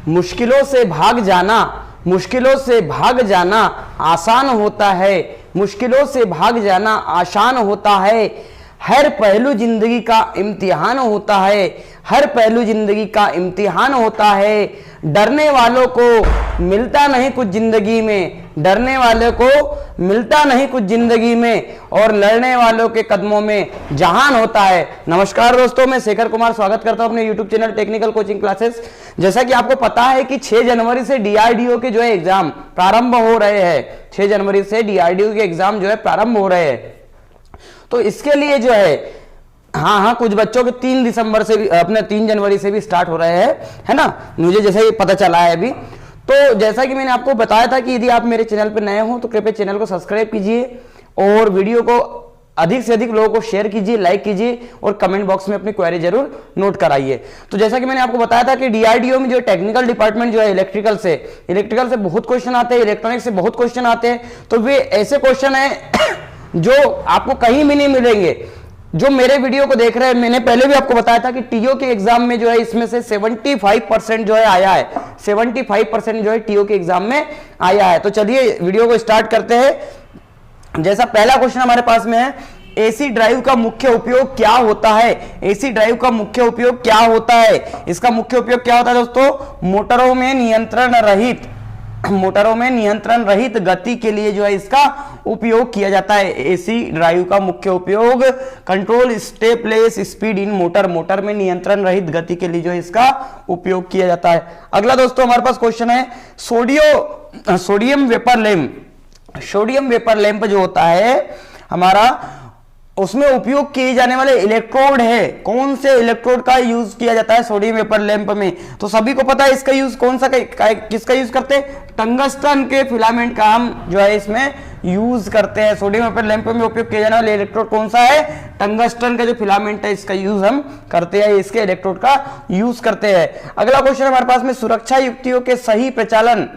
मुश्किलों से भाग जाना, मुश्किलों से भाग जाना आसान होता है, मुश्किलों से भाग जाना आसान होता है। हर पहलू जिंदगी का इम्तिहान होता है, हर पहलू जिंदगी का इम्तिहान होता है। डरने वालों को मिलता नहीं कुछ जिंदगी में, डरने वालों को मिलता नहीं कुछ जिंदगी में, और लड़ने वालों के कदमों में जहान होता है। नमस्कार दोस्तों, मैं शेखर कुमार स्वागत करता हूं अपने YouTube channel technical coaching classes. जैसा कि आपको पता है कि 6 जनवरी से DRDO के जो है एग्जाम प्रारंभ हो रहे हैं, 6 जनवरी से DRDO के एग्जाम जो है प्रारंभ हो रहे हैं। तो इसके लिए जो है हाँ कुछ बच्चों के 3 दिसंबर से भी, अपने 3 जनवरी से भी स्टार्ट हो रहे हैं, है ना, मुझे जैसे ही पता चला है अभी। तो जैसा कि मैंने आपको बताया था कि यदि आप मेरे चैनल पर नए हो तो कृपया चैनल को सब्सक्राइब कीजिए और वीडियो को अधिक से अधिक लोगों को शेयर कीजिए, लाइक कीजिए और कमेंट बॉक्स में अपनी क्वेरी जरूर नोट कराइए। तो जैसा कि मैंने आपको बताया था कि DRDO में जो टेक्निकल डिपार्टमेंट जो है इलेक्ट्रिकल से बहुत क्वेश्चन आते हैं, इलेक्ट्रॉनिक से बहुत क्वेश्चन आते हैं। तो वे ऐसे क्वेश्चन है जो आपको कहीं भी नहीं मिलेंगे। जो मेरे वीडियो को देख रहे हैं, मैंने पहले भी आपको बताया था कि TO के एग्जाम में जो है इसमें से 75% जो है आया है, 75% जो है TO के एग्जाम में आया है। तो चलिए वीडियो को स्टार्ट करते हैं। जैसा पहला क्वेश्चन हमारे पास में है, AC ड्राइव का मुख्य उपयोग क्या होता है? AC ड्राइव का मुख्य उपयोग क्या होता है? इसका मुख्य उपयोग क्या होता है दोस्तों? मोटरों में नियंत्रण रहित गति के लिए जो है इसका उपयोग किया जाता है। AC ड्राइव का मुख्य उपयोग control stepless speed in motor में नियंत्रण रहित गति के लिए जो है इसका उपयोग किया जाता है। अगला दोस्तों हमारे पास क्वेश्चन है, सोडियम वेपर लैंप जो होता है हमारा, उसमें उपयोग किए जाने वाले इलेक्ट्रोड है, कौन से इलेक्ट्रोड का यूज किया जाता है सोडियम वेपर लैंप में? तो सभी को पता है इसका यूज कौन सा किसका यूज करते हैं? टंगस्टन के फिलामेंट का हम जो है इसमें यूज करते हैं। सोडियम वेपर लैंप में उपयोग किया जाने वाला इलेक्ट्रोड कौन सा है? टंगस्टन का जो फिलामेंट है इसका यूज हम करते हैं, इसके इलेक्ट्रोड का यूज करते हैं। अगला क्वेश्चन हमारे पास में, सुरक्षा युक्तियों के सही प्रचालन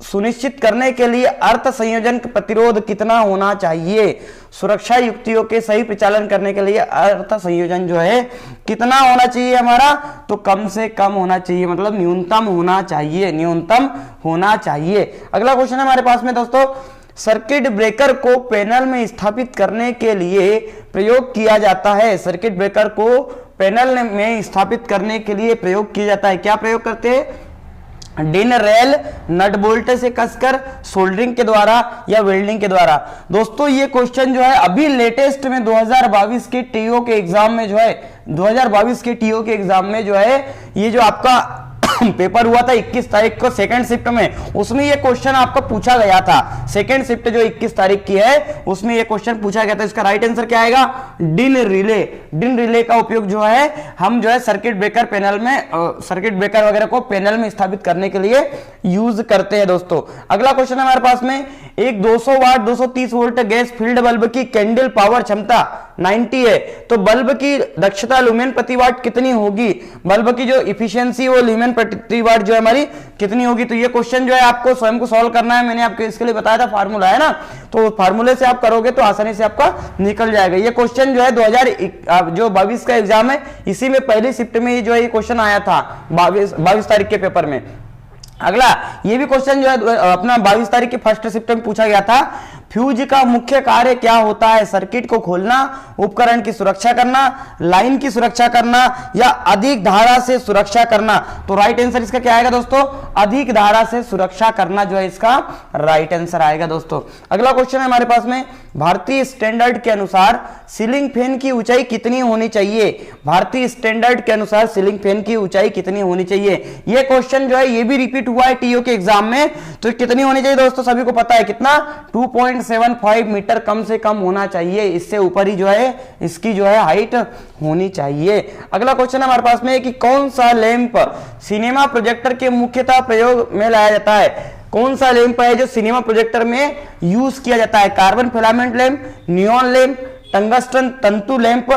सुनिश्चित करने के लिए अर्थ संयोजन प्रतिरोध कितना होना चाहिए? सुरक्षा युक्तियों के सही प्रचालन करने के लिए अर्थ संयोजन जो है कितना होना चाहिए हमारा? तो कम से कम होना चाहिए, मतलब न्यूनतम होना चाहिए। अगला क्वेश्चन हमारे पास में दोस्तों, सर्किट ब्रेकर को पैनल में स्थापित करने के लिए प्रयोग किया जाता है। सर्किट ब्रेकर को पैनल में स्थापित करने के लिए प्रयोग किया जाता है। क्या प्रयोग करते हैं? डिन रेल नट बोल्ट से कसकर, सोल्डरिंग के द्वारा या वेल्डिंग के द्वारा। दोस्तों ये क्वेश्चन जो है अभी लेटेस्ट में 2022 के TO के एग्जाम में जो है, 2022 के TO के एग्जाम में जो है ये जो आपका पेपर हुआ था 21 तारीख को सेकंड शिफ्ट में, उसमें ये क्वेश्चन आपका पूछा गया था। सेकंड शिफ्ट जो 21 तारीख की है उसमें ये क्वेश्चन पूछा गया था। इसका राइट आंसर क्या आएगा? डिन रिले का उपयोग जो है हम जो है सर्किट ब्रेकर पैनल में, सर्किट ब्रेकर वगैरह को पैनल में स्थापित करने के लिए यूज करते हैं दोस्तों। अगला क्वेश्चन हमारे पास में, एक 200 वाट 230 वोल्ट गैस फील्ड बल्ब की कैंडल पावर क्षमता 90 है, तो बल्ब की दक्षता लुमेन प्रति वाट कितनी होगी? बल्ब की जो इफिशियंसी वो लुमेन प्रति वाट जो है हमारी कितनी होगी? तो ये क्वेश्चन जो है आपको स्वयं को सॉल्व करना है। मैंने आपको इसके लिए बताया था, फार्मूला है ना, तो फार्मूले से आप करोगे तो आसानी से आपका निकल जाएगा। ये क्वेश्चन जो है 2022 का एग्जाम है, इसी में पहली शिफ्ट में जो है ये क्वेश्चन आया था 22 तारीख के पेपर में। अगला ये भी क्वेश्चन जो है अपना 22 तारीख की फर्स्ट शिफ्ट में पूछा गया था। फ्यूज का मुख्य कार्य क्या होता है? सर्किट को खोलना, उपकरण की सुरक्षा करना, लाइन की सुरक्षा करना या अधिक धारा से सुरक्षा करना? तो राइट आंसर इसका क्या आएगा दोस्तों? अधिक धारा से सुरक्षा करना जो है इसका राइट आंसर आएगा दोस्तों। अगला क्वेश्चन है हमारे पास में, भारतीय स्टैंडर्ड के अनुसार सीलिंग फैन की ऊंचाई कितनी होनी चाहिए? भारतीय स्टैंडर्ड के अनुसार सीलिंग फैन की ऊंचाई कितनी होनी चाहिए? यह क्वेश्चन जो है ये भी रिपीट हुआ है TO के एग्जाम में। तो कितनी होनी चाहिए दोस्तों? सभी को पता है कितना? 2.75 मीटर कम से कम होना चाहिए, इससे ऊपर ही जो है इसकी जो है हाइट होनी चाहिए। अगला क्वेश्चन हमारे पास में है कि कौन सा लैंप सिनेमा प्रोजेक्टर के मुख्यतः प्रयोग में लाया जाता है? कौन सा लैंप है जो सिनेमा प्रोजेक्टर में यूज किया जाता है? Carbon filament lamp, neon lamp, tungsten तंतु लैंप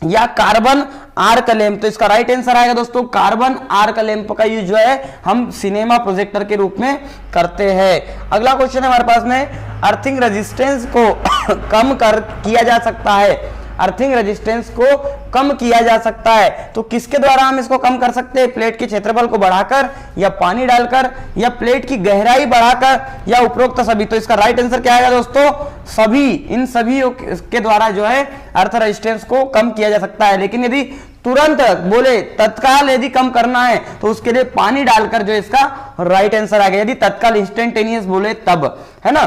या कार्बन आर्क लैंप? तो इसका राइट आंसर आएगा दोस्तों कार्बन आर्क लैंप का यूज जो है हम सिनेमा प्रोजेक्टर के रूप में करते हैं। अगला क्वेश्चन है हमारे पास में, अर्थिंग रेजिस्टेंस को कम किया जा सकता है। अर्थिंग रेजिस्टेंस को कम किया जा सकता है। तो किसके द्वारा हम इसको कम कर सकते हैं? प्लेट के क्षेत्रफल को बढ़ाकर या पानी डालकर या प्लेट की गहराई बढ़ाकर या उपरोक्त सभी। तो इसका राइट आंसर क्या आएगा दोस्तों? सभी, इन सभी के द्वारा जो है अर्थ रेजिस्टेंस को कम किया जा सकता है। लेकिन यदि तुरंत बोले तत्काल यदि कम करना है तो उसके लिए पानी डालकर जो इसका राइट आंसर आ गया, यदि तत्काल इंस्टेंटेनियस बोले तब, है ना।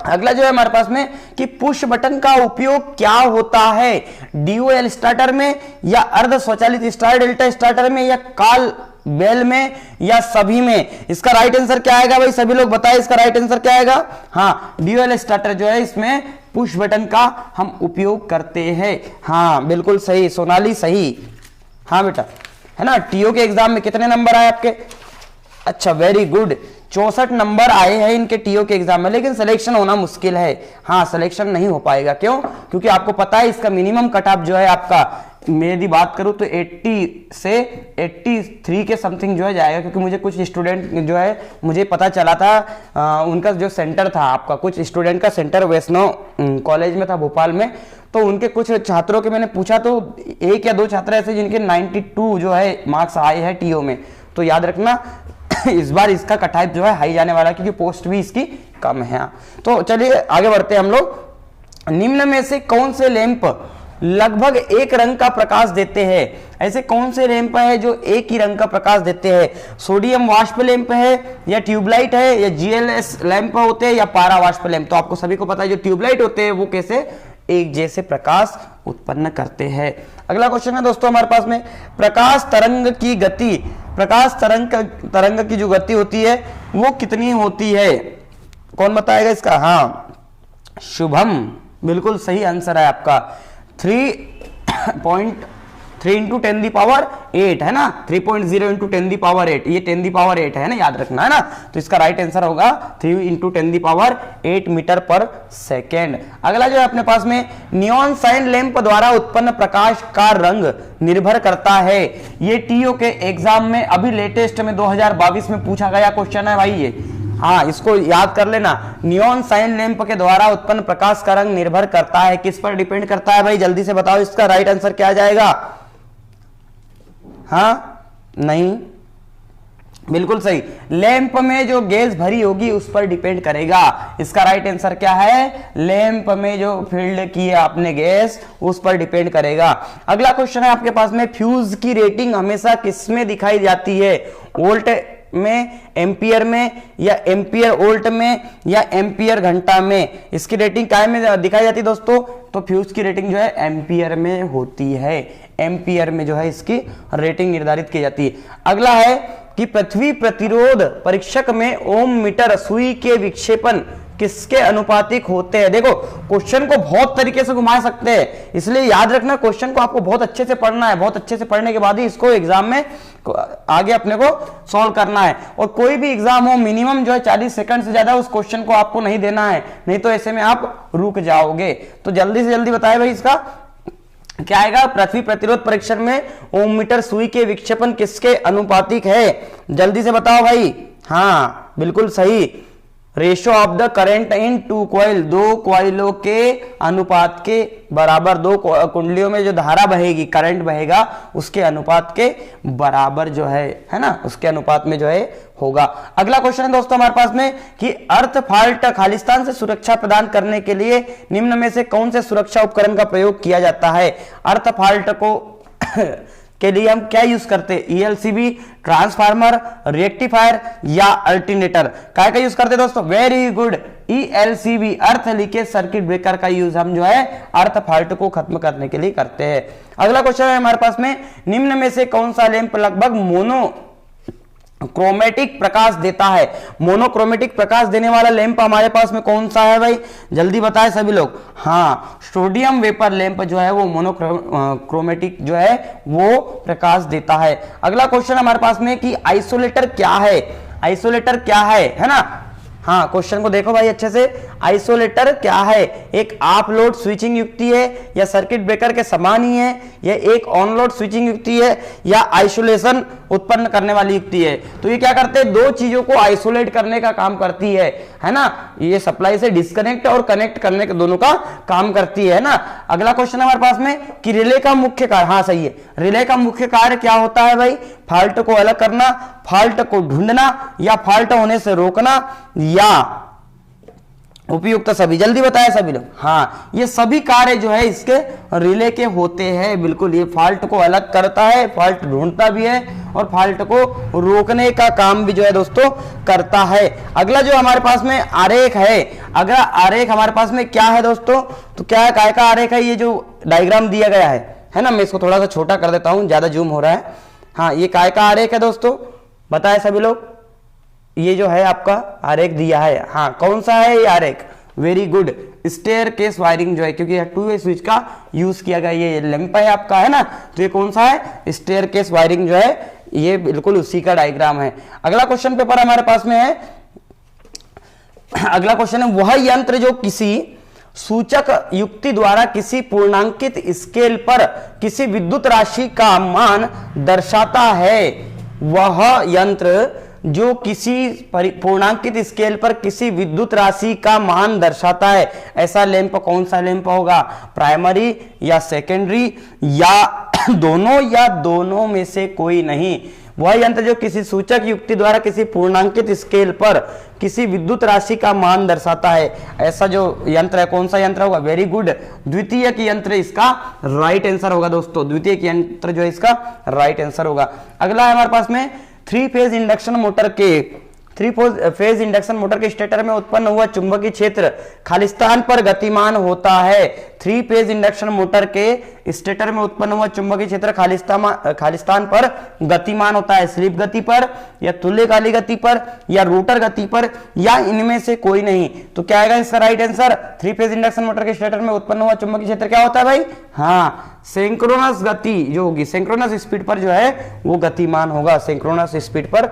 अगला जो है हमारे पास में कि पुश बटन का उपयोग क्या होता है? डीओएल स्टार्टर में या अर्ध स्वचालित स्टार डेल्टा स्टार्टर में या कॉल बेल में या सभी में? इसका राइट आंसर क्या आएगा भाई? सभी लोग बताएं इसका राइट आंसर क्या आएगा? हाँ, डीओएल स्टार्टर जो है इसमें पुश बटन का हम उपयोग करते हैं। हाँ बिल्कुल सही सोनाली, सही। हाँ बेटा, है ना। टीओ के एग्जाम में कितने नंबर आए आपके? अच्छा, वेरी गुड, 64 नंबर आए हैं इनके टीओ के एग्जाम में। लेकिन सिलेक्शन होना मुश्किल है। हाँ, सिलेक्शन नहीं हो पाएगा। क्यों? क्योंकि आपको पता है इसका मिनिमम कट ऑफ जो है आपका, मैं यदि बात करूं तो 80 से 83 के समथिंग जो है जाएगा। क्योंकि मुझे कुछ स्टूडेंट जो है, मुझे पता चला था उनका जो सेंटर था आपका, कुछ स्टूडेंट का सेंटर वैष्णव कॉलेज में था भोपाल में। तो उनके कुछ छात्रों के मैंने पूछा तो 1 या 2 छात्र ऐसे जिनके 92 जो है मार्क्स आए हैं टीओ में। तो याद रखना इस बार इसका कट ऑफ जो है हाई जाने वाला है, क्योंकि पोस्ट भी इसकी कम है। तो चलिए आगे बढ़ते हैं हम लोग। निम्न में से कौन से लैंप लगभग एक रंग का प्रकाश देते हैं? ऐसे कौन से लैंप है जो एक ही रंग का प्रकाश देते हैं? सोडियम वाष्प लैंप है या ट्यूबलाइट है या जीएलएस लैंप होते हैं या पारा वाष्प लैंप? तो आपको सभी को पता है जो ट्यूबलाइट होते हैं वो कैसे एक जैसे प्रकाश उत्पन्न करते हैं। अगला क्वेश्चन है दोस्तों हमारे पास में, प्रकाश तरंग की गति, प्रकाश तरंग की जो गति होती है वो कितनी होती है? कौन बताएगा इसका? हाँ, शुभम, बिल्कुल सही आंसर है आपका। 3.3 इंटू 10 दी पावर 8 है ना, 3.0 इंटू 10 दी पावर 8, ये 10 दी पावर 8 है ना, याद रखना है ना। तो इसका राइट आंसर होगा 3 इंटू 10 दी पावर 8 मीटर पर सेकेंड। अगला जो है अपने पास में, नियॉन साइन लैंप द्वारा उत्पन्न प्रकाश का रंग निर्भर करता है। ये टीओ के एग्जाम में अभी लेटेस्ट में 2022 में पूछा गया क्वेश्चन है भाई ये। हाँ, इसको याद कर लेना। नियॉन साइन लैंप के द्वारा उत्पन्न प्रकाश का रंग निर्भर करता है, किस पर डिपेंड करता है भाई? जल्दी से बताओ इसका राइट आंसर क्या जाएगा? हाँ, नहीं, बिल्कुल सही, लैंप में जो गैस भरी होगी उस पर डिपेंड करेगा। इसका राइट आंसर क्या है? लैंप में जो फील्ड की है आपने गैस उस पर डिपेंड करेगा। अगला क्वेश्चन है आपके पास में, फ्यूज की रेटिंग हमेशा किसमें दिखाई जाती है? वोल्ट में, एम्पियर में या एम्पियर वोल्ट में या एम्पियर घंटा में? इसकी रेटिंग काय में दिखाई जाती है दोस्तों? तो फ्यूज की रेटिंग जो है एम्पियर में होती है। एम्पियर में जो है इसकी रेटिंग निर्धारित की जाती है। अगला है कि पृथ्वी प्रतिरोध परीक्षक में ओम मीटर सुई के विक्षेपण किसके अनुपातिक होते हैं? देखो, क्वेश्चन को बहुत तरीके से घुमा सकते हैं, इसलिए याद रखना क्वेश्चन को आपको बहुत अच्छे से पढ़ना है। बहुत अच्छे से पढ़ने के बाद ही इसको एग्जाम में आगे अपने को सॉल्व करना है। और कोई भी एग्जाम हो, मिनिमम जो है 40 सेकंड से ज्यादा उस क्वेश्चन को आपको नहीं देना है, नहीं तो ऐसे में आप रुक जाओगे। तो जल्दी से जल्दी बताए भाई इसका क्या आएगा? पृथ्वी प्रतिरोध परीक्षण में ओम मीटर सुई के विक्षेपण किसके अनुपातिक है? जल्दी से बताओ भाई। हाँ, बिल्कुल सही, ratio of the current in two coil, दो कॉइलों के अनुपात के बराबर, दो कुंडलियों में जो धारा बहेगी, करंट बहेगा, उसके अनुपात के बराबर जो है ना, उसके अनुपात में जो है होगा। अगला क्वेश्चन है दोस्तों हमारे पास में कि अर्थ फाल्ट खालिस्तान से सुरक्षा प्रदान करने के लिए निम्न में से कौन से सुरक्षा उपकरण का प्रयोग किया जाता है? अर्थ फाल्ट को के लिए हम क्या यूज करते हैं? ईएलसीबी, ट्रांसफार्मर, रेक्टिफायर या अल्टरनेटर? काय का यूज करते हैं दोस्तों? वेरी गुड, ईएलसीबी, अर्थ लीकेज सर्किट ब्रेकर का यूज हम जो है अर्थ फॉल्ट को खत्म करने के लिए करते हैं। अगला क्वेश्चन है हमारे पास में, निम्न में से कौन सा लैंप लगभग मोनोक्रोमेटिक प्रकाश देता है? मोनोक्रोमेटिक प्रकाश देने वाला लैंप हमारे पास में कौन सा है भाई? जल्दी बताएं सभी लोग। हाँ, सोडियम वेपर लैंप जो है वो मोनोक्रोमेटिक जो है वो प्रकाश देता है। अगला क्वेश्चन हमारे पास में कि आइसोलेटर क्या है? आइसोलेटर क्या है ना? हाँ, क्वेश्चन को देखो भाई अच्छे से। आइसोलेटर क्या है? एक ऑफ लोड स्विचिंग युक्ति है या सर्किट ब्रेकर के समान ही है, या एक ऑन लोड स्विचिंग युक्ति है, या आइसोलेशन उत्पन्न करने वाली युक्ति है। तो ये क्या करते हैं, दो चीजों को आइसोलेट करने का काम करती है ना। ये सप्लाई से डिस्कनेक्ट और कनेक्ट करने के दोनों का काम करती है ना। अगला क्वेश्चन हमारे पास में कि रिले का मुख्य कार्य, हाँ सही है, रिले का मुख्य कार्य क्या होता है भाई, फॉल्ट को अलग करना, फॉल्ट को ढूंढना, या फॉल्ट होने से रोकना, या उपयुक्त सभी। जल्दी बताएं सभी लोग। हाँ, ये सभी कार्य जो है इसके रिले के होते हैं। बिल्कुल, ये फॉल्ट को अलग करता है, फॉल्ट ढूंढता भी है और फॉल्ट को रोकने का काम भी जो है दोस्तों करता है। अगला जो हमारे पास में आरेख है, अगला आरेख हमारे पास में क्या है दोस्तों, तो क्या है, काय का आरेख है, ये जो डायग्राम दिया गया है ना। मैं इसको थोड़ा सा छोटा कर देता हूं, ज्यादा जूम हो रहा है। हाँ, ये काय का आरेख है दोस्तों, बताएं सभी लोग। ये जो है आपका आरेख दिया है, हाँ कौन सा है ये आरेख, very good, staircase wiring जो है, क्योंकि 2 वे स्विच का यूज किया गया, ये लैंप है आपका, है ना। तो ये कौन सा है, स्टेयर केस वायरिंग जो है, ये बिल्कुल उसी का डायग्राम है। अगला क्वेश्चन पेपर हमारे पास में है, अगला क्वेश्चन है, वह यंत्र जो किसी सूचक युक्ति द्वारा किसी पूर्णांकित स्केल पर किसी विद्युत राशि का मान दर्शाता है, वह यंत्र जो किसी पूर्णांकित स्केल पर किसी विद्युत राशि का मान दर्शाता है, ऐसा लैंप कौन सा लैंप होगा, प्राइमरी या सेकेंडरी या दोनों, या दोनों में से कोई नहीं। वह यंत्र जो किसी सूचक युक्ति द्वारा किसी पूर्णांकित स्केल पर किसी विद्युत राशि का मान दर्शाता है, ऐसा जो यंत्र है कौन सा यंत्र होगा, वेरी गुड, द्वितीयक यंत्र इसका राइट आंसर होगा दोस्तों। द्वितीयक यंत्र जो है इसका राइट आंसर होगा। अगला है हमारे पास में 3 फेज इंडक्शन मोटर के स्टेटर में उत्पन्न हुआ चुंबकीय क्षेत्र खालिस्तान पर गतिमान होता है। 3 फेज इंडक्शन मोटर के स्टेटर में उत्पन्न हुआ चुंबकीय क्षेत्र खालिस्तान पर गतिमान होता है, स्लिप गति पर या तुल्यकालिक गति पर या रोटर गति पर, या इनमें से कोई नहीं। तो क्या आएगा इसका right answer, 3 phase induction motor के स्टेटर में उत्पन्न हुआ चुंबकीय क्षेत्र क्या होता है भाई, हाँ सिंक्रोनस गति जो होगी, सिंक्रोनस स्पीड पर जो है वो गतिमान होगा, सिंक्रोनस स्पीड पर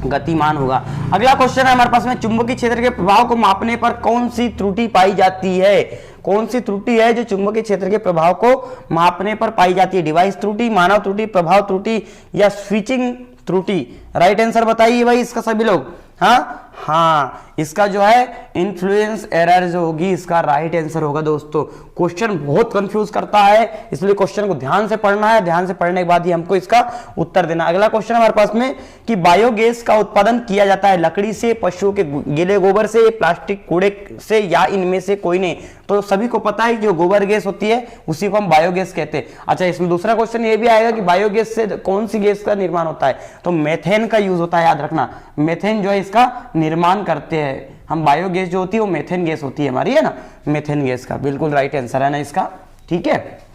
गतिमान होगा। अगला क्वेश्चन है हमारे पास में, चुंबकीय क्षेत्र के प्रभाव को मापने पर कौन सी त्रुटि पाई जाती है, कौन सी त्रुटि है जो चुंबकीय क्षेत्र के प्रभाव को मापने पर पाई जाती है, डिवाइस त्रुटि, मानव त्रुटि, प्रभाव त्रुटि या स्विचिंग त्रुटि। राइट आंसर बताइए भाई इसका सभी लोग। हाँ, इसका जो है इन्फ्लुएंस एरर जो होगी इसका राइट आंसर होगा दोस्तों। क्वेश्चन बहुत कंफ्यूज करता है, इसलिए क्वेश्चन को ध्यान से पढ़ना है, ध्यान से पढ़ने के बाद ही हमको इसका उत्तर देना। अगला क्वेश्चन हमारे पास में कि बायोगैस का उत्पादन किया जाता है लकड़ी से, पशुओं के गीले गोबर से, प्लास्टिक कूड़े से, या इनमें से कोई नहीं। तो सभी को पता है जो गोबर गैस होती है उसी को हम बायोगैस कहते हैं। अच्छा, इसमें दूसरा क्वेश्चन ये भी आएगा कि बायोगैस से कौन सी गैस का निर्माण होता है, तो मेथेन का यूज होता है, याद रखना, मेथेन जो है इसका निर्माण करते हैं हम। बायोगैस जो होती है वो मेथेन गैस होती है हमारी, है ना, मेथेन गैस का बिल्कुल राइट आंसर है ना इसका, ठीक है।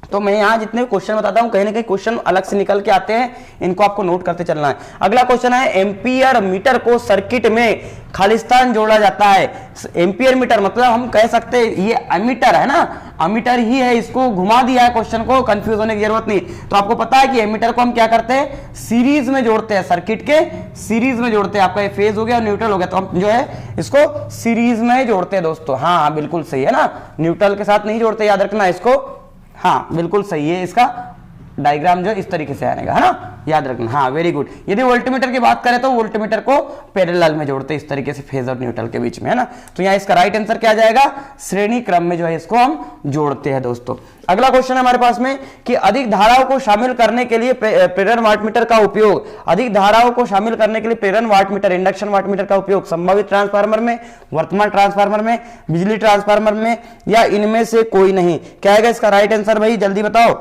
तो मैं यहाँ जितने क्वेश्चन बताता हूँ कहीं ना कहीं क्वेश्चन अलग से निकल के आते हैं, इनको आपको नोट करते चलना है। अगला क्वेश्चन है, एम्पियर मीटर को सर्किट में खालिस्तान जोड़ा जाता है। एम्पियर मीटर मतलब हम कह सकते हैं ये एमीटर है ना, एमीटर ही है, इसको घुमा दिया है क्वेश्चन को, कंफ्यूज होने की जरूरत नहीं। तो आपको पता है कि एमीटर को हम क्या करते हैं, सीरीज में जोड़ते हैं, सर्किट के सीरीज में जोड़ते हैं। आपका ये फेज हो गया और न्यूट्रल हो गया, तो हम जो है इसको सीरीज में जोड़ते हैं दोस्तों। हाँ बिल्कुल सही है ना, न्यूट्रल के साथ नहीं जोड़ते, याद रखना इसको। हाँ बिल्कुल सही है, इसका डायग्राम जो इस तरीके से आएगा, है ना, याद रखना। हाँ वेरी गुड। यदि वोल्टमीटर की बात करें तो वोल्टमीटर को पैरेलल में जोड़ते हैं इस तरीके से, फेज और न्यूट्रल के बीच में, है ना। तो यहाँ इसका राइट आंसर क्या आ जाएगा, श्रेणी क्रम में जो है इसको हम जोड़ते हैं दोस्तों। अगला क्वेश्चन है हमारे पास में कि अधिक धाराओं को शामिल करने के लिए प्रेरण वाटमीटर का उपयोग, अधिक धाराओं को शामिल करने के लिए प्रेरण वाटमीटर, इंडक्शन वाटमीटर का उपयोग संभावित ट्रांसफार्मर में, वर्तमान ट्रांसफार्मर में, बिजली ट्रांसफार्मर में, या इनमें से कोई नहीं। क्या आएगा इसका राइट आंसर भाई, जल्दी बताओ।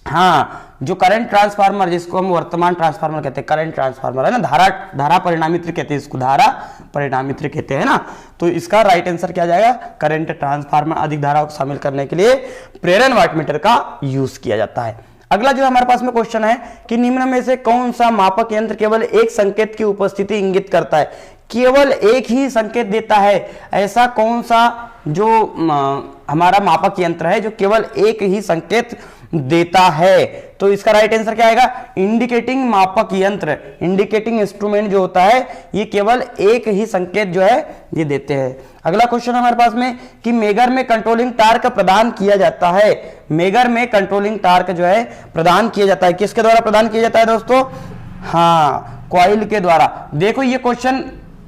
हाँ, जो करंट ट्रांसफार्मर, जिसको हम वर्तमान ट्रांसफार्मर कहते हैं, करंट ट्रांसफार्मर है ना, धारा परिणामित्र कहते हैं इसको, धारा परिणामित्र कहते हैं ना। तो इसका राइट आंसर क्या जाएगा, करंट ट्रांसफार्मर, अधिक धाराओं को शामिल करने के लिए प्रेरण वाटमीटर का यूज किया जाता है। अगला जो हमारे पास में क्वेश्चन है कि निम्न में से कौन सा मापक यंत्र केवल एक संकेत की उपस्थिति इंगित करता है, केवल एक ही संकेत देता है, ऐसा कौन सा जो हमारा मापक यंत्र है जो केवल एक ही संकेत देता है। तो इसका राइट आंसर क्या आएगा? इंडिकेटिंग मापक यंत्र, इंडिकेटिंग इंस्ट्रूमेंट जो होता है ये केवल एक ही संकेत जो है ये देते हैं। अगला क्वेश्चन हमारे पास में कि मेगर में कंट्रोलिंग टार्क प्रदान किया जाता है। मेगर में कंट्रोलिंग टार्क जो है प्रदान किया जाता है, किसके द्वारा प्रदान किया जाता है दोस्तों? हाँ, कॉइल के द्वारा। देखो ये क्वेश्चन,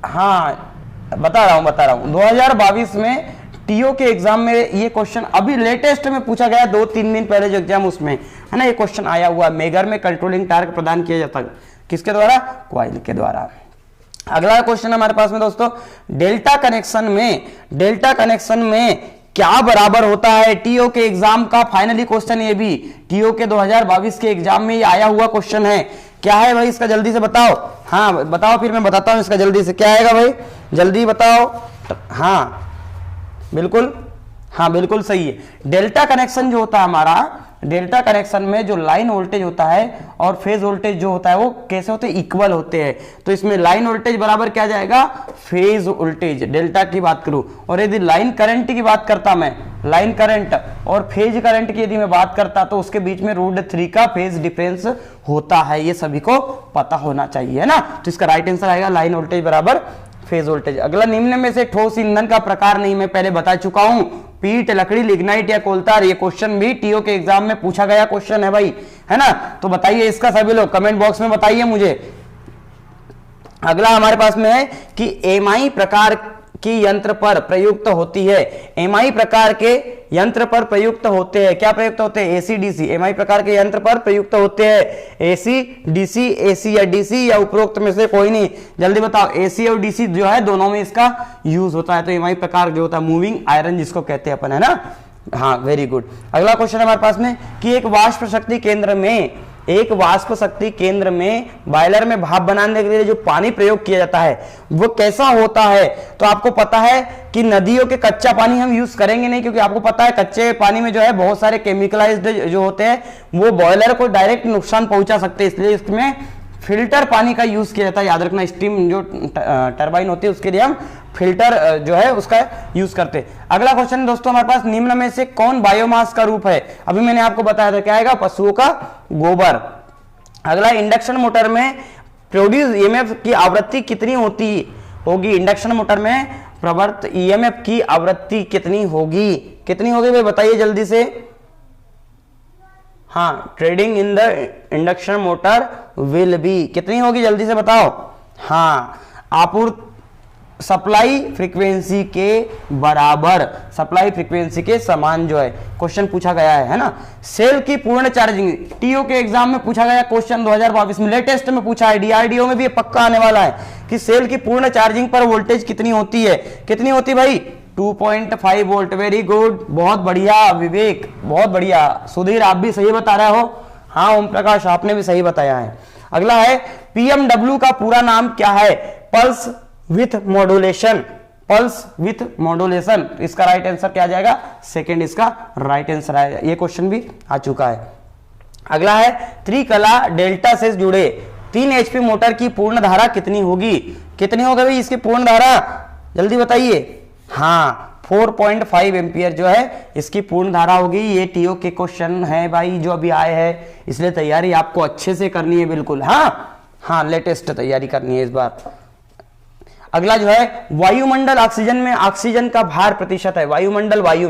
हाँ बता रहा हूं 2022 में टीओ के एग्जाम में ये क्वेश्चन अभी लेटेस्ट में पूछा गया, 2-3 दिन पहले जो एग्जाम उसमें है ना, ये क्वेश्चन आया हुआ। मेगर में कंट्रोलिंग टार्क प्रदान किया जाता है किसके द्वारा? कॉइल के द्वारा। अगला क्वेश्चन हमारे पास में दोस्तों, डेल्टा कनेक्शन में क्या बराबर होता है? टीओ के एग्जाम का फाइनली क्वेश्चन, ये भी टीओ के 2022 के एग्जाम में ये आया हुआ क्वेश्चन है। क्या है भाई इसका? जल्दी से बताओ। हाँ बताओ, फिर मैं बताता हूं इसका जल्दी से। क्या आएगा भाई? जल्दी बताओ। हाँ बिल्कुल, हाँ बिल्कुल सही है। डेल्टा कनेक्शन जो होता है हमारा, डेल्टा कनेक्शन में जो लाइन वोल्टेज होता है और फेज वोल्टेज जो होता है वो कैसे होते हैं? इक्वल होते हैं। तो इसमें लाइन वोल्टेज बराबर क्या जाएगा? फेज वोल्टेज, डेल्टा की बात करूं। और यदि लाइन करंट की बात करता मैं, लाइन करंट और फेज करंट की यदि मैं बात करता तो उसके बीच में √3 का फेज डिफरेंस होता है। ये सभी को पता होना चाहिए, है ना। तो इसका राइट आंसर आएगा लाइन वोल्टेज बराबर फेज वोल्टेज। अगला, निम्न में से ठोस ईंधन का प्रकार नहीं, मैं पहले बता चुका हूं, पीट, लकड़ी, लिग्नाइट या कोलतार। ये क्वेश्चन भी टीओ के एग्जाम में पूछा गया क्वेश्चन है भाई, है ना। तो बताइए इसका सभी लोग कमेंट बॉक्स में बताइए मुझे। अगला हमारे पास में है कि एमआई प्रकार की यंत्र पर प्रयुक्त होती है। एमआई प्रकार के यंत्र पर प्रयुक्त होते हैं, क्या प्रयुक्त होते हैं? AC DC. एमआई प्रकार के यंत्र पर प्रयुक्त होते हैं एसी डीसी, एसी या डीसी या उपरोक्त में से कोई नहीं। जल्दी बताओ, एसी और डीसी जो है दोनों में इसका यूज होता है। तो एमआई प्रकार जो होता है मूविंग आयरन जिसको कहते हैं अपन, है ना। हाँ वेरी गुड। अगला क्वेश्चन हमारे पास में कि एक वाष्प शक्ति केंद्र में बॉयलर में भाप बनाने के लिए जो पानी प्रयोग किया जाता है वो कैसा होता है? तो आपको पता है कि नदियों के कच्चा पानी हम यूज करेंगे नहीं, क्योंकि आपको पता है कच्चे पानी में जो है बहुत सारे केमिकलाइज्ड जो होते हैं वो बॉयलर को डायरेक्ट नुकसान पहुंचा सकते हैं, इसलिए इसमें फिल्टर पानी का यूज किया जाता है। याद रखना, स्टीम जो टरबाइन होती है उसके लिए हम फिल्टर जो है उसका यूज करते हैं। अगला क्वेश्चन दोस्तों हमारे पास, निम्न में से कौन बायोमास का रूप है? अभी मैंने आपको बताया था, क्या आएगा? पशुओं का गोबर। अगला, इंडक्शन मोटर में प्रोड्यूस ईएमएफ की आवृत्ति कितनी होगी? इंडक्शन मोटर में प्रवर्त ईएमएफ की आवृत्ति कितनी होगी भाई बताइए जल्दी से। हाँ, trading in the induction motor will be कितनी होगी? जल्दी से बताओ। हाँ, आपूर्ति सप्लाई फ्रीक्वेंसी के बराबर, सप्लाई फ्रीक्वेंसी के समान जो है क्वेश्चन पूछा गया है ना। सेल की पूर्ण चार्जिंग, टीओ के एग्जाम में पूछा गया क्वेश्चन 2022 में, लेटेस्ट में पूछा है, डीआरडीओ में भी ये पक्का आने वाला है कि सेल की पूर्ण चार्जिंग पर वोल्टेज कितनी होती है? कितनी होती भाई? 2.5 वोल्ट। वेरी गुड, बहुत बढ़िया विवेक, बहुत बढ़िया। सुधीर आप भी सही बता रहे हो। हाँ ओम प्रकाश आपने भी सही बताया है। अगला है, पीएमडब्ल्यू का पूरा नाम क्या है? Pulse with modulation, pulse with modulation. इसका राइट आंसर क्या आ जाएगा? सेकंड इसका राइट आंसर आएगा। ये क्वेश्चन भी आ चुका है। अगला है, त्रिकला डेल्टा से जुड़े 3 HP मोटर की पूर्ण धारा कितनी होगी? कितनी होगी भाई इसकी पूर्ण धारा? जल्दी बताइए। हाँ, 4.5 एम्पियर जो है इसकी पूर्ण धारा होगी। ये टीओ के क्वेश्चन है भाई जो अभी आए हैं, इसलिए तैयारी आपको अच्छे से करनी है बिल्कुल। हाँ, लेटेस्ट तैयारी करनी है इस बार। अगला जो है, वायुमंडल ऑक्सीजन में ऑक्सीजन का भार प्रतिशत है। वायुमंडलीय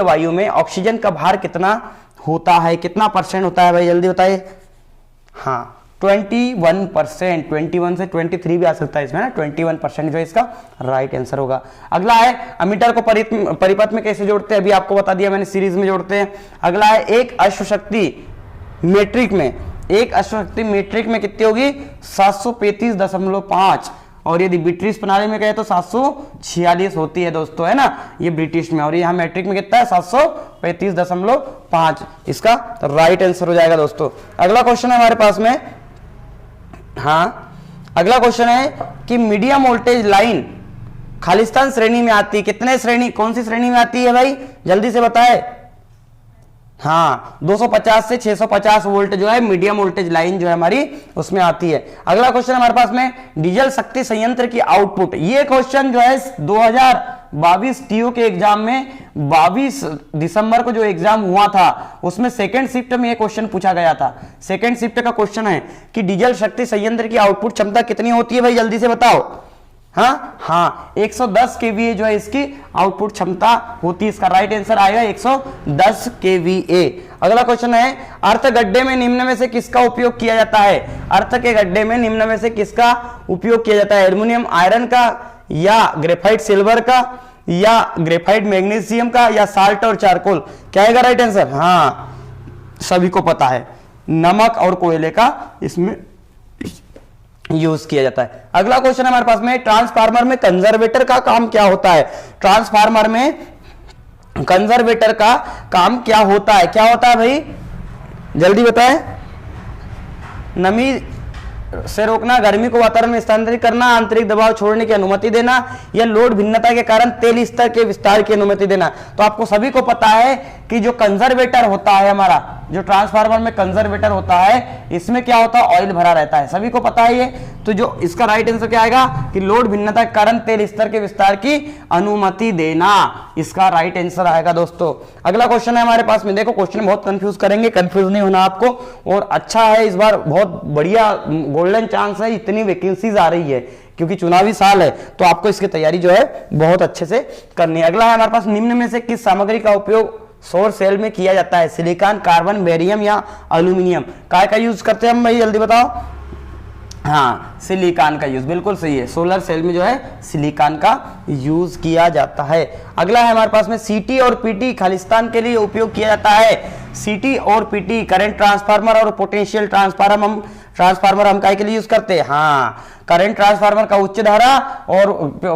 वायु में ऑक्सीजन का भार कितना होता है? कितना % होता है भाई जल्दी बताइए। हाँ 21%, 21 से 23 भी आ सकता है इसमें ना, 21% जो है इसका राइट आंसर होगा। अगला है, अमीटर को परिपथ में कैसे जोड़ते हैं? अभी आपको बता दिया मैंने, सीरीज में जोड़ते हैं। अगला है, एक अश्वशक्ति मीट्रिक में कितनी होगी? 735.5, और यदि ब्रिटिश प्रणाली में कहे तो 746 होती है दोस्तों, है ना, ये ब्रिटिश में। और यहाँ मैट्रिक में कितना है? 735.5 इसका राइट आंसर हो जाएगा दोस्तों। अगला क्वेश्चन है हमारे पास में, हाँ अगला क्वेश्चन है कि मीडियम वोल्टेज लाइन खालिस्तान श्रेणी में आती है। कितने श्रेणी, कौन सी श्रेणी में आती है भाई जल्दी से बताए। हाँ, 250 से 650 वोल्ट जो है मीडियम वोल्टेज लाइन जो है हमारी उसमें आती है। अगला क्वेश्चन हमारे पास में, डीजल शक्ति संयंत्र की आउटपुट। ये क्वेश्चन जो है 22 टीओ के एग्जाम में 22 दिसंबर को जो एग्जाम हुआ था उसमें सेकंड शिफ्ट में ये क्वेश्चन पूछा गया था। सेकंड शिफ्ट का क्वेश्चन है कि डीजल शक्ति संयंत्र की आउटपुट क्षमता कितनी होती है भाई, जल्दी से बताओ। हाँ 110 केवीए जो है इसकी आउटपुट क्षमता होती है। इसका राइट आंसर आएगा 110 केवीए। अगला क्वेश्चन है अर्थ गड्ढे में निम्न में से किसका उपयोग किया जाता है। अर्थ के गड्ढे में निम्न में से किसका उपयोग किया जाता है। एल्युमिनियम आयरन का, या ग्रेफाइट सिल्वर का, या ग्रेफाइट मैग्नीशियम का, या साल्ट और चारकोल। क्या आएगा राइट आंसर। हाँ सभी को पता है, नमक और कोयले का इसमें यूज किया जाता है। अगला क्वेश्चन हमारे पास में ट्रांसफार्मर में कंजर्वेटर का काम क्या होता है। ट्रांसफार्मर में कंजर्वेटर का काम क्या होता है। क्या होता है भाई, जल्दी बताएं। नमी से रोकना, गर्मी को वातावरण में स्थानांतरित करना, आंतरिक दबाव छोड़ने की अनुमति देना, या लोड भिन्नता के कारण तेल स्तर के विस्तार की अनुमति देना। तो आपको सभी को पता है कि जो कंजर्वेटर होता है हमारा, जो ट्रांसफार्मर में कंजर्वेटर होता है, इसमें क्या होता है, ऑयल भरा रहता है, सभी को पता है ये। तो जो इसका राइट आंसर क्या आएगा कि लोड भिन्नता के कारण तेल स्तर के विस्तार की अनुमति देना, इसका राइट आंसर आएगा दोस्तों। अगला क्वेश्चन है हमारे पास में, देखो क्वेश्चन बहुत कंफ्यूज करेंगे, कंफ्यूज नहीं होना आपको। और अच्छा है इस बार, बहुत बढ़िया गोल्डन चांस है, इतनी वैकेंसीज आ रही है क्योंकि चुनावी साल है, तो आपको इसकी तैयारी जो है बहुत अच्छे से करनी है। अगला है हमारे पास, निम्न में से किस सामग्री का उपयोग सौर सेल में किया जाता है। सिलिकॉन, कार्बन, बेरियम या एल्यूमिनियम। काय का यूज करते हैं हम भाई, जल्दी बताओ। हाँ सिलिकॉन का यूज, बिल्कुल सही है। सोलर सेल में जो है सिलिकॉन का यूज किया जाता है। अगला है हमारे पास में, सीटी और पीटी खालिस्तान के लिए उपयोग किया जाता है। सीटी और पीटी करंट ट्रांसफार्मर और पोटेंशियल ट्रांसफार्मर हम काय के लिए यूज करते हैं। हाँ करंट ट्रांसफार्मर का उच्च धारा और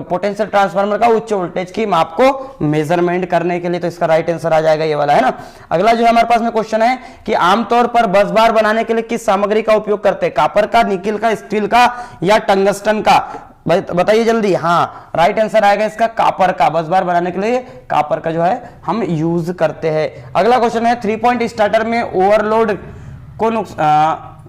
पोटेंशियल ट्रांसफार्मर का उच्च वोल्टेज की माप को मेजरमेंट करने के लिए। तो इसका राइट आंसर आ जाएगा ये वाला, है ना। अगला जो हमारे पास में क्वेश्चन है कि आमतौर पर बस बार बनाने के लिए किस सामग्री का उपयोग करते हैं। कॉपर का, निकिल का, स्टील का, या टंगस्टन का। बताइए जल्दी। हाँ राइट आंसर आएगा इसका कॉपर का। बस बार बनाने के लिए कॉपर का जो है हम यूज करते हैं। अगला क्वेश्चन है, 3 पॉइंट स्टार्टर में ओवरलोड को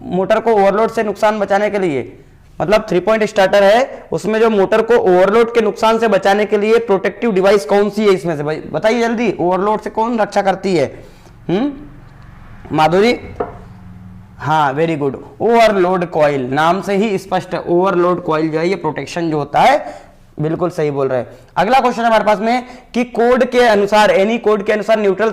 मोटर को ओवरलोड से नुकसान बचाने के लिए, मतलब 3 पॉइंट स्टार्टर है, उसमें जो मोटर को ओवरलोड के नुकसान से बचाने के लिए प्रोटेक्टिव डिवाइस कौन सी है इसमें से, भाई बताइए जल्दी। ओवरलोड से कौन रक्षा करती है। माधुरी। हाँ वेरी गुड, ओवरलोड कॉइल, नाम से ही स्पष्ट है, ओवरलोड कॉइल जो है ये प्रोटेक्शन जो होता है, बिल्कुल सही बोल रहे हैं। अगला क्वेश्चन हमारे पास में कि कोड के अनुसार, एनी कोड के अनुसार न्यूट्रल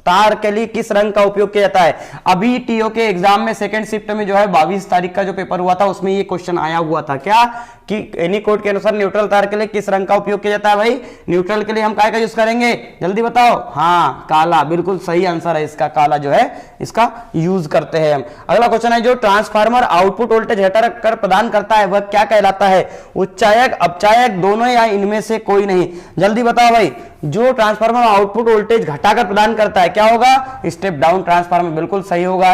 तार के लिए किस रंग का उपयोग किया जाता है। अभी टीओ के एग्जाम में सेकंड शिफ्ट में जो है 22 तारीख का जो पेपर हुआ था उसमें ये क्वेश्चन आया हुआ था, क्या कि एनी कोड के अनुसार न्यूट्रल तार के लिए किस रंग का उपयोग किया जाता है। भाई न्यूट्रल के लिए हम काय का यूज करेंगे, जल्दी बताओ। हाँ काला, बिल्कुल सही आंसर है इसका, काला जो है इसका यूज करते हैं हम। अगला क्वेश्चन है, जो ट्रांसफार्मर आउटपुट वोल्टेज घटाकर प्रदान करता है वह क्या कहलाता है। उच्चायक, अपचायक, दोनों, या इनमें से कोई नहीं। जल्दी बताओ भाई, जो ट्रांसफार्मर आउटपुट वोल्टेज घटाकर प्रदान करता है क्या होगा, स्टेप डाउन ट्रांसफार्मर, बिल्कुल सही होगा,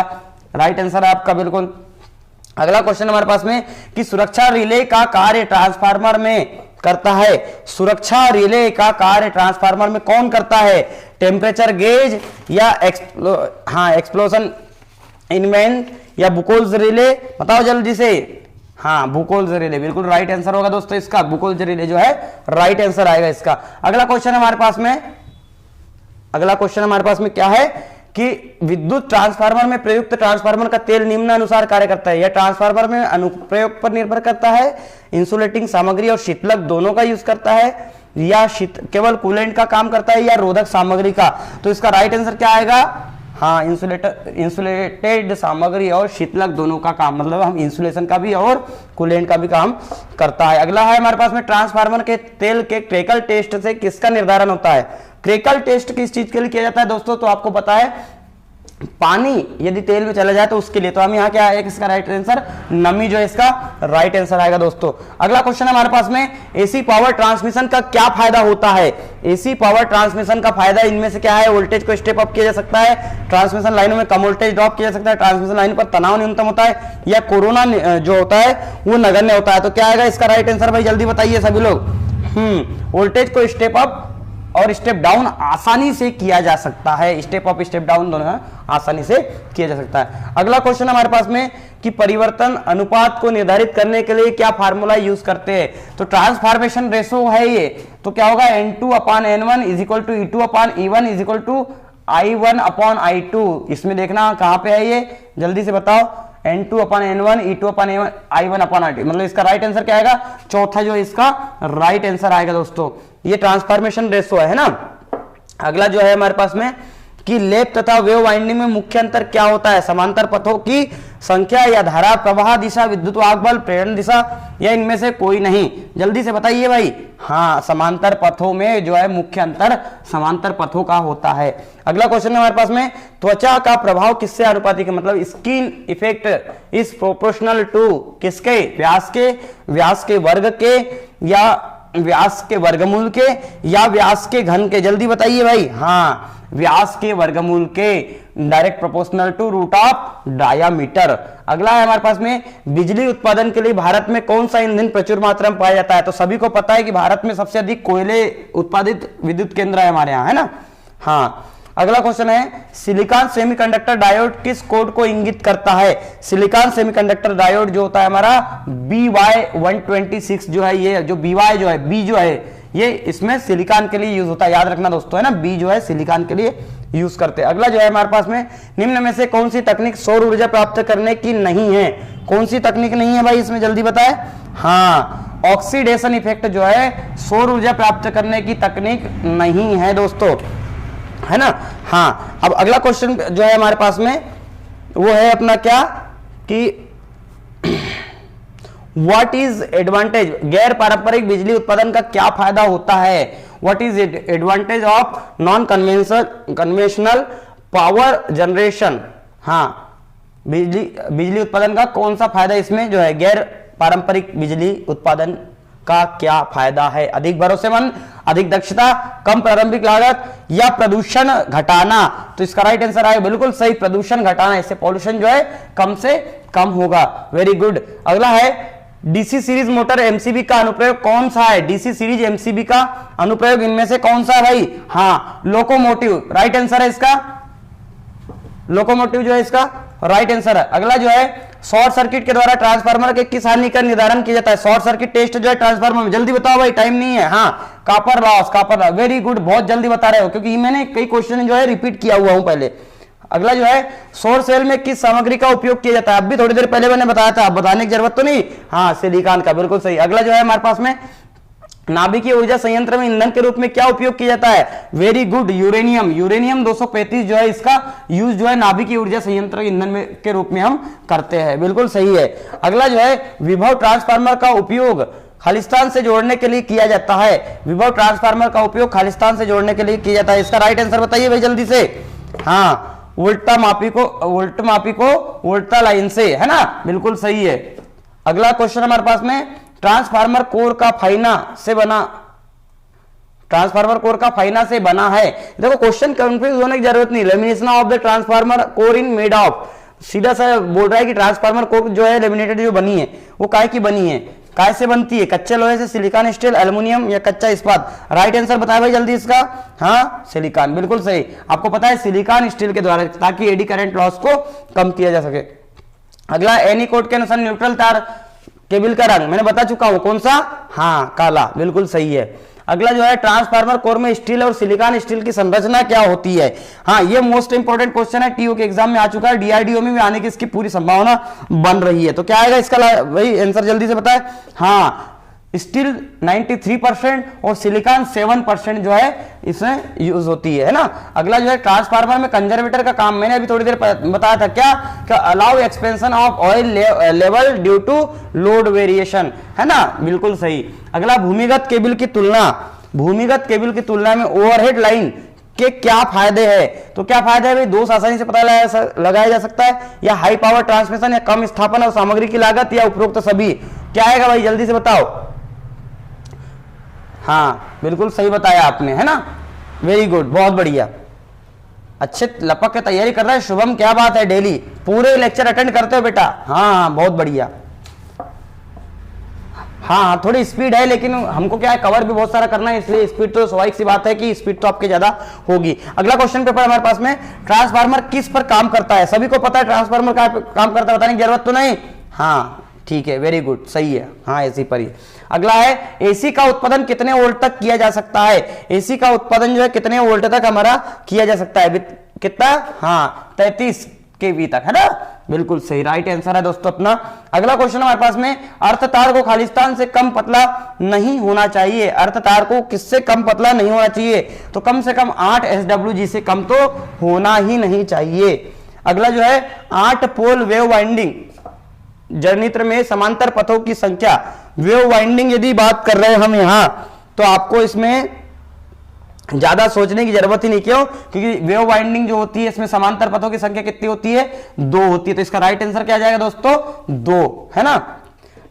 राइट आंसर है आपका बिल्कुल। अगला क्वेश्चन हमारे पास में कि सुरक्षा रिले का कार्य ट्रांसफार्मर में करता है। सुरक्षा रिले का कार्य ट्रांसफार्मर में कौन करता है। टेम्परेचर गेज, या एक्सप्लोजन इन्वेंट, या बुकोल्स रिले। बताओ जल्दी से। हाँ बुकोल्स रिले, बिल्कुल राइट आंसर होगा दोस्तों इसका, बुकोल्स रिले जो है राइट आंसर आएगा इसका। अगला क्वेश्चन हमारे पास में क्या है कि विद्युत ट्रांसफार्मर में प्रयुक्त ट्रांसफार्मर का तेल निम्न अनुसार कार्य करता है। यह ट्रांसफार्मर में अनुप्रयोग पर निर्भर करता है, इंसुलेटिंग सामग्री और शीतलक दोनों का यूज करता है, या केवल कूलेंट का काम करता है, या रोधक सामग्री का। तो इसका राइट आंसर क्या आएगा। हाँ इंसुलेटेड सामग्री और शीतलक दोनों का काम, मतलब हम इंसुलेशन का भी और कूलेंट का भी काम करता है। अगला है हमारे पास में, ट्रांसफार्मर के तेल के क्रैकल टेस्ट से किसका निर्धारण होता है। क्रैकल टेस्ट किस चीज के लिए किया जाता है दोस्तों, तो आपको पता है पानी यदि तेल में चला जाए तो उसके लिए। तो हम यहाँ क्या है इसका राइट आंसर, नमी जो है इसका राइट आंसर आएगा दोस्तों। अगला क्वेश्चन हमारे पास में, एसी पावर ट्रांसमिशन का क्या फायदा होता है। एसी पावर ट्रांसमिशन का फायदा इनमें से क्या है। वोल्टेज को स्टेप अप किया जा सकता है, ट्रांसमिशन लाइनों में कम वोल्टेज ड्रॉप किया जा सकता है, ट्रांसमिशन लाइन पर तनाव न्यूनतम होता है, या कोरोना जो होता है वो नगण्य होता है। तो क्या आएगा इसका राइट आंसर, भाई जल्दी बताइए सभी लोग। वोल्टेज को स्टेप अप और स्टेप डाउन आसानी से किया जा सकता है, स्टेप अप स्टेप डाउन दोनों आसानी से किया जा सकता है। अगला क्वेश्चन हमारे पास में कि परिवर्तन अनुपात को निर्धारित करने के लिए क्या फार्मूला यूज करते हैं, तो ट्रांसफॉर्मेशन रेशो है ये, तो क्या होगा N2/N1 is equal to E2/E1 is equal to I1/I2। इसमें देखना कहां पे है ये, जल्दी से बताओ, N2/N1 E2/I1/I2, मतलब इसका राइट आंसर क्या आएगा, चौथा जो इसका राइट आंसर आएगा दोस्तों, ये ट्रांसफॉर्मेशन रेशो है ना। अगला जो है हमारे पास में कि लेप तथा वेव वाइंडिंग में मुख्य अंतर क्या होता है, समांतर पथों की संख्या या धारा प्रवाह दिशा, विद्युत वाहक बल, प्रेरण दिशा, या इनमें से कोई नहीं, जल्दी से बताइए भाई। हाँ, समांतर पथों में जो है मुख्य अंतर समांतर पथों का होता है। अगला क्वेश्चन है हमारे पास में, त्वचा का प्रभाव किससे आनुपातिक है, मतलब skin effect is proportional to किसके, व्यास के वर्ग के, या व्यास के वर्गमूल के, या व्यास के घन के, जल्दी बताइए भाई। हाँ, व्यास के वर्गमूल के, direct proportional to root of diameter. अगला है हमारे पास में, बिजली उत्पादन के लिए भारत में कौन सा ईंधन प्रचुर मात्रा में पाया जाता है, तो सभी को पता है कि भारत में सबसे अधिक कोयले उत्पादित विद्युत केंद्र है हमारे यहाँ, है ना। हाँ, अगला क्वेश्चन है, सिलिकॉन सेमीकंडक्टर डायोड किस कोड को इंगित करता है, सिलिकॉन सेमीकंडक्टर डायोड जो होता है हमारा BY126 जो है, ये जो BY जो है, बी जो है ये इसमें सिलिकॉन के लिए यूज होता है, याद रखना दोस्तों, है ना, बी जो है सिलिकॉन के लिए यूज करते हैं। अगला जो है हमारे पास में, निम्न में से कौन सी तकनीक सौर ऊर्जा प्राप्त करने की नहीं है, कौन सी तकनीक नहीं है भाई इसमें, जल्दी बताए। हाँ, ऑक्सीडेशन इफेक्ट जो है सौर ऊर्जा प्राप्त करने की तकनीक नहीं है दोस्तों, है ना। हाँ, अब अगला क्वेश्चन जो है हमारे पास में वो है अपना क्या कि व्हाट इज एडवांटेज, गैर पारंपरिक बिजली उत्पादन का क्या फायदा होता है, what is advantage of non conventional power generation. हाँ, बिजली उत्पादन का कौन सा फायदा इसमें जो है, गैर पारंपरिक बिजली उत्पादन का क्या फायदा है, अधिक भरोसेमंद, अधिक दक्षता, कम प्रारंभिक लागत, या प्रदूषण घटाना, तो इसका राइट आंसर आएगा बिल्कुल सही, प्रदूषण घटाना, इससे पॉल्यूशन जो है कम से कम होगा। Very good. अगला है, डीसी सीरीज मोटर एमसीबी का अनुप्रयोग कौन सा है, डीसी सीरीज एमसीबी का अनुप्रयोग इनमें से कौन सा है भाई, हाँ, लोकोमोटिव, राइट आंसर है इसका, लोकोमोटिव जो है इसका राइट आंसर है। अगला जो है, शॉर्ट सर्किट के द्वारा ट्रांसफार्मर के किस हानि का निर्धारण किया जाता है, शॉर्ट सर्किट टेस्ट जो है ट्रांसफार्मर में, जल्दी बताओ भाई, टाइम नहीं है। हाँ, कॉपर लॉस, वेरी गुड, बहुत जल्दी बता रहे हो, क्योंकि मैंने कई क्वेश्चन जो है रिपीट किया हुआ हूं पहले। अगला जो है, सौर सेल में किस सामग्री का उपयोग किया जाता है, अब भी थोड़ी देर पहले मैंने बताया था, बताने की जरूरत तो नहीं। हाँ, सिलिकॉन का, बिल्कुल सही। अगला जो है हमारे पास में, नाभिकीय ऊर्जा संयंत्र में ईंधन के रूप में क्या उपयोग किया जाता है, वेरी गुड, यूरेनियम 235 जो है इसका यूज जो है नाभिकीय ऊर्जा संयंत्र ईंधन के रूप में हम करते हैं, बिल्कुल सही है। अगला जो है, विभव ट्रांसफार्मर का उपयोग खालिस्तान से जोड़ने के लिए किया जाता है, विभव ट्रांसफार्मर का उपयोग खालिस्तान से जोड़ने के लिए किया जाता है, इसका राइट आंसर बताइए भाई जल्दी से। हाँ, वोल्टा मापी को वोल्टा लाइन से, है ना, बिल्कुल सही है। अगला क्वेश्चन हमारे पास में, ट्रांसफार्मर कोर का फाइना से बना है। देखो क्वेश्चन कंफ्यूज होने की जरूरत नहीं, lamination of the transformer core in made of, सीधा सा बोल रहा है कि ट्रांसफार्मर कोर जो है लेमिनेटेड जो बनी है वो काय की बनी है, काय से बनती है, कच्चे लोहे से, सिलिकॉन, स्टील, एल्युमिनियम, या कच्चा इस्पात, राइट आंसर बताया भाई जल्दी इसका। हाँ, सिलिकॉन, बिल्कुल सही। आपको पता है सिलिकॉन स्टील के द्वारा, ताकि एडी करंट लॉस को कम किया जा सके। अगला, एनी कोड के अनुसार न्यूट्रल तार केबल का रंग मैंने बता चुका हूं, कौन सा, हाँ, काला, बिल्कुल सही है। अगला जो है, ट्रांसफार्मर कोर में स्टील और सिलिकॉन स्टील की संरचना क्या होती है। हाँ, ये मोस्ट इंपोर्टेंट क्वेश्चन है, टीओ के एग्जाम में आ चुका है, डीआरडीओ में भी आने की इसकी पूरी संभावना बन रही है। तो क्या आएगा इसका भाई आंसर, जल्दी से बताए। हाँ, स्टील 93% और सिलिकॉन 7% जो है इसमें यूज होती है ना। अगला जो है, ट्रांसफार्मर में कंजर्वेटर का काम मैंने अभी थोड़ी देर बताया था, क्या allow expansion of oil level due to load variation, है ना, बिल्कुल सही। अगला, भूमिगत केबल की तुलना में ओवरहेड लाइन के क्या फायदे हैं, तो क्या फायदे है भाई, दोष आसानी से पता लगाया जा सकता है, या हाई पावर ट्रांसमिशन, या कम स्थापन और सामग्री की लागत, या उपरोक्त तो सभी, क्या आएगा भाई जल्दी से बताओ। हाँ, बिल्कुल सही बताया आपने, है ना, वेरी गुड, बहुत बढ़िया, अच्छे लपक के तैयारी कर रहा है शुभम, क्या बात है, डेली पूरे लेक्चर अटेंड करते हो बेटा। हाँ, बहुत बढ़िया। हाँ थोड़ी स्पीड है, लेकिन हमको क्या है कवर भी बहुत सारा करना है, इसलिए स्पीड तो स्वाभाविक सी बात है कि स्पीड तो आपके ज्यादा होगी। अगला क्वेश्चन पेपर हमारे पास में, ट्रांसफार्मर किस पर काम करता है? सभी को पता है ट्रांसफार्मर का काम करता है, बताने की जरूरत तो नहीं। हाँ ठीक है, वेरी गुड, सही है, हाँ एसी पर ही। अगला है एसी का उत्पादन कितने वोल्ट तक किया जा सकता है? एसी का उत्पादन जो है कितने वोल्ट तक हमारा किया जा सकता है? कितना? हाँ 33 केवी तक, है ना, बिल्कुल सही, राइट आंसर है दोस्तों अपना। अगला क्वेश्चन हमारे पास में, अर्थ तार को खालिस्तान से कम पतला नहीं होना चाहिए। अर्थ तार को किससे कम पतला नहीं होना चाहिए? तो कम से कम 8 SWG से कम तो होना ही नहीं चाहिए। अगला जो है 8 पोल वेव वाइंडिंग जनरेटर में समांतर पथों की संख्या, वेव वाइंडिंग यदि बात कर रहे हैं हम यहां, तो आपको इसमें ज्यादा सोचने की जरूरत ही नहीं, क्यों? क्योंकि वेव वाइंडिंग जो होती है इसमें समांतर पथों की संख्या कितनी होती है? 2 होती है। तो इसका राइट आंसर क्या आ जाएगा दोस्तों? 2, है ना।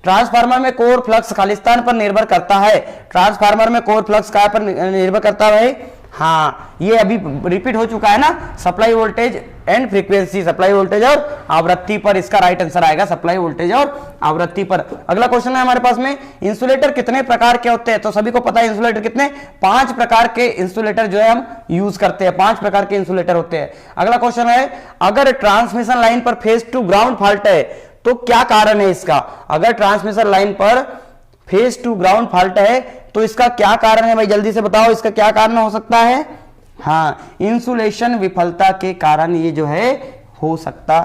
ट्रांसफार्मर में कोर फ्लक्स खालिस्तान पर निर्भर करता है। ट्रांसफार्मर में कोर फ्लक्स कहां पर निर्भर करता है भाई? हाँ ये अभी रिपीट हो चुका है ना, supply voltage and frequency, supply voltage और आवृत्ति पर। इसका राइट आंसर आएगा सप्लाई वोल्टेज और आवृत्ति पर। अगला क्वेश्चन है हमारे पास में, इंसुलेटर कितने प्रकार के होते हैं? तो सभी को पता है इंसुलेटर कितने, 5 प्रकार के इंसुलेटर जो है हम यूज करते हैं, 5 प्रकार के इंसुलेटर होते हैं। अगला क्वेश्चन है, अगर ट्रांसमिशन लाइन पर फेज टू ग्राउंड फॉल्ट है तो क्या कारण है इसका? अगर ट्रांसमिशन लाइन पर फेज टू ग्राउंड फॉल्ट है तो इसका क्या कारण है भाई? जल्दी से बताओ, इसका क्या कारण हो सकता है? हाँ इंसुलेशन विफलता के कारण ये जो है हो सकता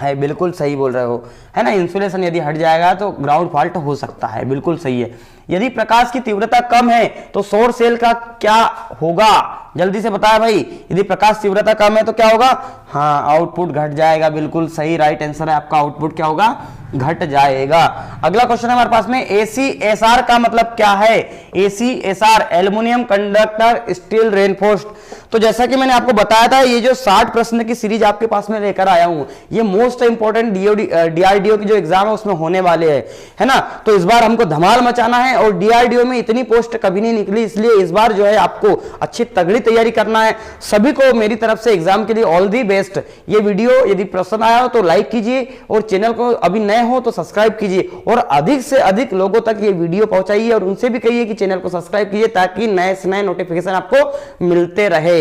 है, बिल्कुल सही बोल रहे हो, है ना। इंसुलेशन यदि हट जाएगा तो ग्राउंड फॉल्ट हो सकता है, बिल्कुल सही है। यदि प्रकाश की तीव्रता कम है तो सौर सेल का क्या होगा? जल्दी से बताया भाई, यदि प्रकाश तीव्रता कम है तो क्या होगा? हाँ आउटपुट घट जाएगा, बिल्कुल सही, राइट आंसर है आपका, आउटपुट क्या होगा? घट जाएगा। अगला क्वेश्चन है हमारे पास में, ACSR का मतलब क्या है? ACSR aluminium conductor steel reinforced. तो जैसा कि मैंने आपको बताया था, ये जो 60 प्रश्न की सीरीज आपके पास में लेकर आया हूं, ये मोस्ट इंपोर्टेंट DRDO की जो एग्जाम है उसमें होने वाले हैं, है ना। तो इस बार हमको धमाल मचाना है, और DRDO में इतनी पोस्ट कभी नहीं निकली, इसलिए इस बार जो है आपको अच्छी तगड़ी तैयारी करना है। सभी को मेरी तरफ से एग्जाम के लिए ऑल दी बेस्ट। ये वीडियो यदि पसंद आया हो तो लाइक कीजिए, और चैनल को अभी नए हो तो सब्सक्राइब कीजिए, और अधिक से अधिक लोगों तक ये वीडियो पहुंचाइए, और उनसे भी कहिए कि चैनल को सब्सक्राइब कीजिए ताकि नए से नए नोटिफिकेशन आपको मिलते रहे।